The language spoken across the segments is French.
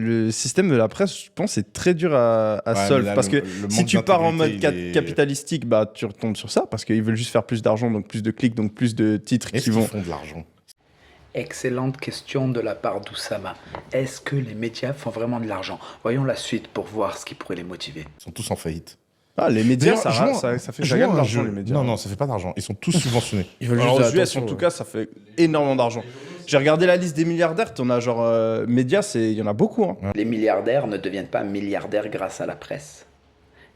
le système de la presse, je pense, est très dur à Ouais, mais solve. là, Parce que le si manque tu pars en mode d'intégrité, il est- capitalistique, bah, tu retombes sur ça, parce qu'ils veulent juste faire plus d'argent, donc plus de clics, donc plus de titres Est-ce qui qu'ils vont... font de l'argent? Excellente question de la part d'Oussama. Est-ce que les médias font vraiment de l'argent? Voyons la suite pour voir ce qui pourrait les motiver. Ils sont tous en faillite. Ah, les médias, D'ailleurs, ça fait jouons gagne à un d'argent, jeu. les médias. Non, ça fait pas d'argent. Ils sont tous subventionnés. Ils veulent Alors, juste aux de US, en l'attention, tout cas, ça fait énormément d'argent. J'ai regardé la liste des milliardaires, t'en as genre... médias, il y en a beaucoup. Hein. Les milliardaires ne deviennent pas milliardaires grâce à la presse.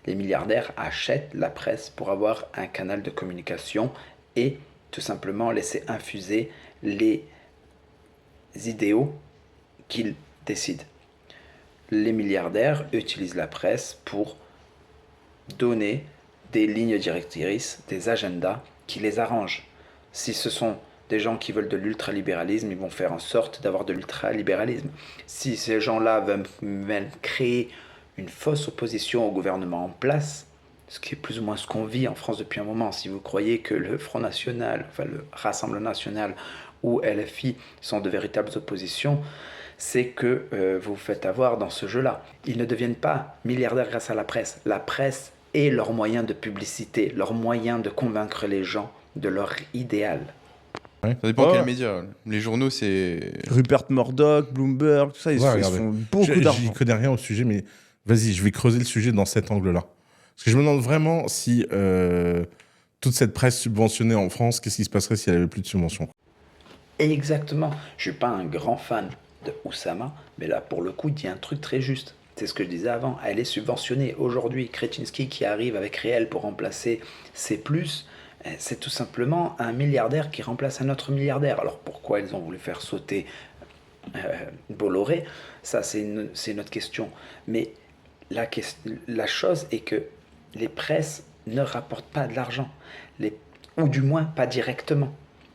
Les milliardaires achètent la presse pour avoir un canal de communication et tout simplement laisser infuser les idéaux qu'ils décident. Les milliardaires utilisent la presse pour donner des lignes directrices, des agendas qui les arrangent. Si ce sont des gens qui veulent de l'ultralibéralisme, ils vont faire en sorte d'avoir de l'ultralibéralisme. Si ces gens-là veulent créer une fausse opposition au gouvernement en place, ce qui est plus ou moins ce qu'on vit en France depuis un moment, si vous croyez que le Front National, enfin le Rassemblement National ou LFI sont de véritables oppositions, c'est que vous vous faites avoir dans ce jeu-là. Ils ne deviennent pas milliardaires grâce à la presse. La presse est leur moyen de publicité, leur moyen de convaincre les gens de leur idéal. Ça dépend Ouais. quels médias. Les journaux, c'est... Rupert Murdoch, Bloomberg, tout ça, ils se regardez. font beaucoup J'y d'argent. connais rien au sujet, mais vas-y, je vais creuser le sujet dans cet angle-là. Parce que je me demande vraiment si toute cette presse subventionnée en France, qu'est-ce qui se passerait si elle avait plus de subventions? Exactement. Je suis pas un grand fan de Oussama, mais là, pour le coup, il dit un truc très juste. C'est ce que je disais avant. Elle est subventionnée. Aujourd'hui, Kretinsky qui arrive avec Réel pour remplacer C+, c'est tout simplement un milliardaire qui remplace un autre milliardaire. Alors pourquoi ils ont voulu faire sauter Bolloré? Ça, c'est une autre question. Mais la chose est que les presses ne rapportent pas de l'argent. Ou du moins pas directement.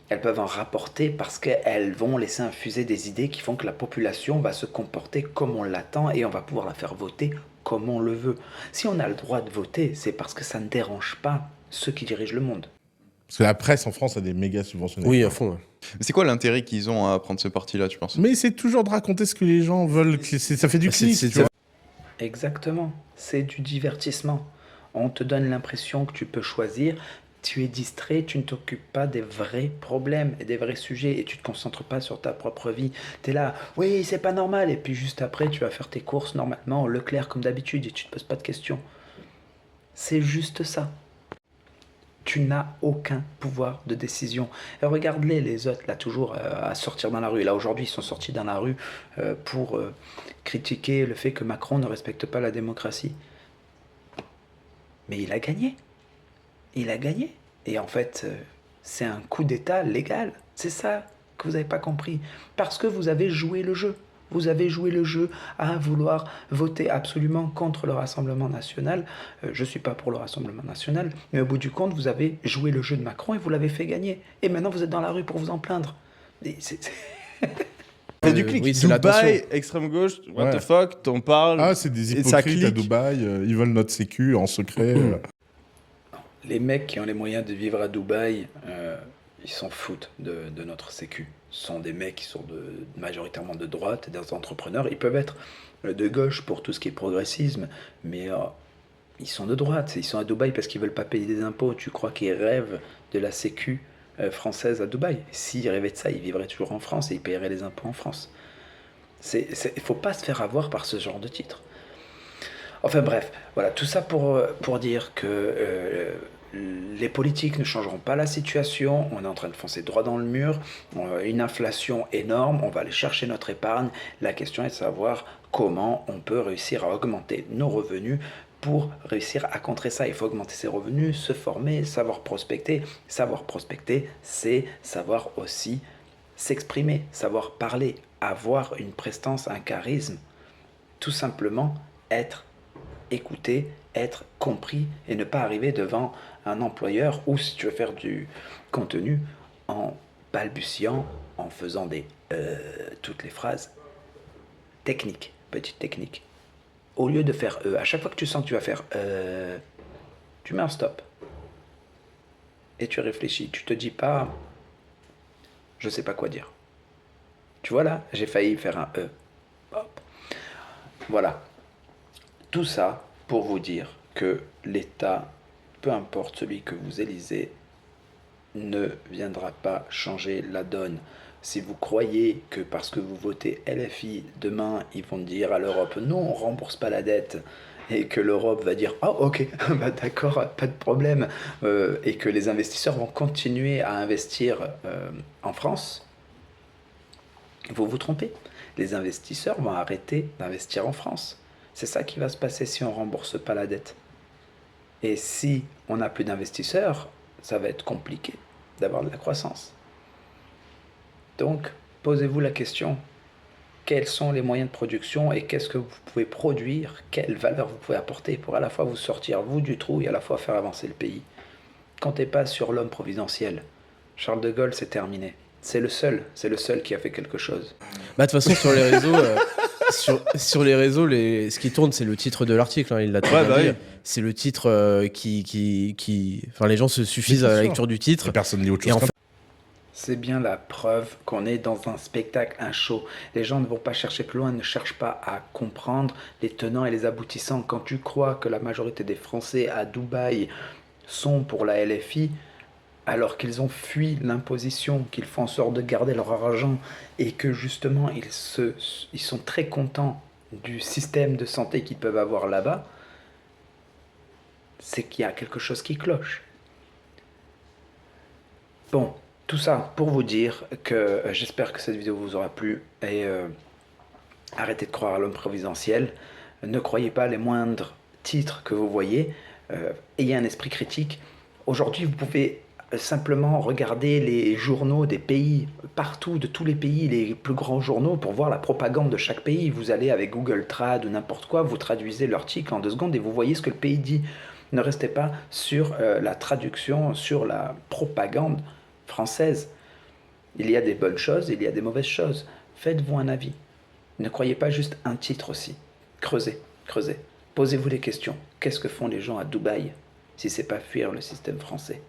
Elles peuvent en rapporter parce qu'elles vont laisser infuser des idées qui font que la population va se comporter comme on l'attend et on va pouvoir la faire voter comme on le veut. Si on a le droit de voter, c'est parce que ça ne dérange pas ceux qui dirigent le monde. Parce que la presse en France a des méga subventionnés. Oui, à fond. Ouais. C'est quoi l'intérêt qu'ils ont à prendre ce parti-là, tu penses? Mais c'est toujours de raconter ce que les gens veulent. Ça fait du clic. tu vois. Exactement, c'est du divertissement. On te donne l'impression que tu peux choisir, tu es distrait, tu ne t'occupes pas des vrais problèmes et des vrais sujets et tu ne te concentres pas sur ta propre vie. Tu es là, oui, c'est pas normal, et puis juste après, tu vas faire tes courses normalement au Leclerc comme d'habitude et tu te poses pas de questions. C'est juste ça. Tu n'as aucun pouvoir de décision. Et regarde-les, les autres, là, toujours à sortir dans la rue. Là, aujourd'hui, ils sont sortis dans la rue pour critiquer le fait que Macron ne respecte pas la démocratie. Mais il a gagné. Il a gagné. Et en fait, c'est un coup d'État légal. C'est ça que vous n'avez pas compris. Parce que vous avez joué le jeu. Vous avez joué le jeu à vouloir voter absolument contre le Rassemblement National. Je ne suis pas pour le Rassemblement National, mais au bout du compte, vous avez joué le jeu de Macron et vous l'avez fait gagner. Et maintenant, vous êtes dans la rue pour vous en plaindre. Et Fait du clic. oui, c'est Dubaï, l'attention. extrême gauche, what Ouais. the fuck, t'en parles. Ah, c'est des Et ça hypocrites à clique. Dubaï. Ils veulent notre sécu en secret. Les mecs qui ont les moyens de vivre à Dubaï, ils s'en foutent de notre sécu. Ce sont des mecs qui sont majoritairement de droite, des entrepreneurs. Ils peuvent être de gauche pour tout ce qui est progressisme, mais ils sont de droite. Ils sont à Dubaï parce qu'ils veulent pas payer des impôts. Tu crois qu'ils rêvent de la sécu française à Dubaï? S'ils rêvaient de ça, ils vivraient toujours en France et ils paieraient les impôts en France. Il ne faut pas se faire avoir par ce genre de titre. Enfin bref, voilà, tout ça pour dire que les politiques ne changeront pas la situation, on est en train de foncer droit dans le mur, une inflation énorme, on va aller chercher notre épargne. La question est de savoir comment on peut réussir à augmenter nos revenus pour réussir à contrer ça. Il faut augmenter ses revenus, se former, savoir prospecter. Savoir prospecter, c'est savoir aussi s'exprimer, savoir parler, avoir une prestance, un charisme. Tout simplement être écouté, être compris et ne pas arriver devant un employeur ou si tu veux faire du contenu en balbutiant, en faisant toutes les phrases techniques, petites techniques. Au lieu de faire à chaque fois que tu sens que tu vas faire tu mets un stop et tu réfléchis. Tu te dis pas je sais pas quoi dire. Tu vois là, j'ai failli faire un Hop. Voilà. Tout ça pour vous dire que l'État, peu importe celui que vous élisez, ne viendra pas changer la donne. Si vous croyez que parce que vous votez LFI, demain, ils vont dire à l'Europe, non, on rembourse pas la dette, et que l'Europe va dire, ah ok, bah, d'accord, pas de problème, et que les investisseurs vont continuer à investir en France, vous vous trompez. Les investisseurs vont arrêter d'investir en France. C'est ça qui va se passer si on ne rembourse pas la dette. Et si on n'a plus d'investisseurs, ça va être compliqué d'avoir de la croissance. Donc, posez-vous la question, quels sont les moyens de production et qu'est-ce que vous pouvez produire, quelle valeur vous pouvez apporter pour à la fois vous sortir, vous, du trou et à la fois faire avancer le pays. Comptez pas sur l'homme providentiel. Charles de Gaulle, c'est terminé. C'est le seul qui a fait quelque chose. Bah, de toute façon, sur les réseaux, sur les réseaux, ce qui tourne, c'est le titre de l'article. Hein, il l'a très bien dit. Oui. C'est le titre Enfin, les gens se suffisent à la lecture du titre. Et personne ne dit autre chose. Et en fait, C'est bien la preuve qu'on est dans un spectacle, un show. Les gens ne vont pas chercher plus loin, ne cherchent pas à comprendre les tenants et les aboutissants. Quand tu crois que la majorité des Français à Dubaï sont pour la LFI, alors qu'ils ont fui l'imposition, qu'ils font en sorte de garder leur argent et que justement ils sont très contents du système de santé qu'ils peuvent avoir là-bas, c'est qu'il y a quelque chose qui cloche. Bon, tout ça pour vous dire que j'espère que cette vidéo vous aura plu et arrêtez de croire à l'homme providentiel. Ne croyez pas les moindres titres que vous voyez. Ayez un esprit critique. Aujourd'hui, vous pouvez simplement regarder les journaux des pays, partout, de tous les pays, les plus grands journaux, pour voir la propagande de chaque pays. Vous allez avec Google Trad ou n'importe quoi, vous traduisez l'article en 2 secondes et vous voyez ce que le pays dit. Ne restez pas sur la traduction, sur la propagande française. Il y a des bonnes choses, il y a des mauvaises choses. Faites-vous un avis. Ne croyez pas juste un titre aussi. Creusez, creusez. Posez-vous les questions. Qu'est-ce que font les gens à Dubaï si c'est pas fuir le système français ?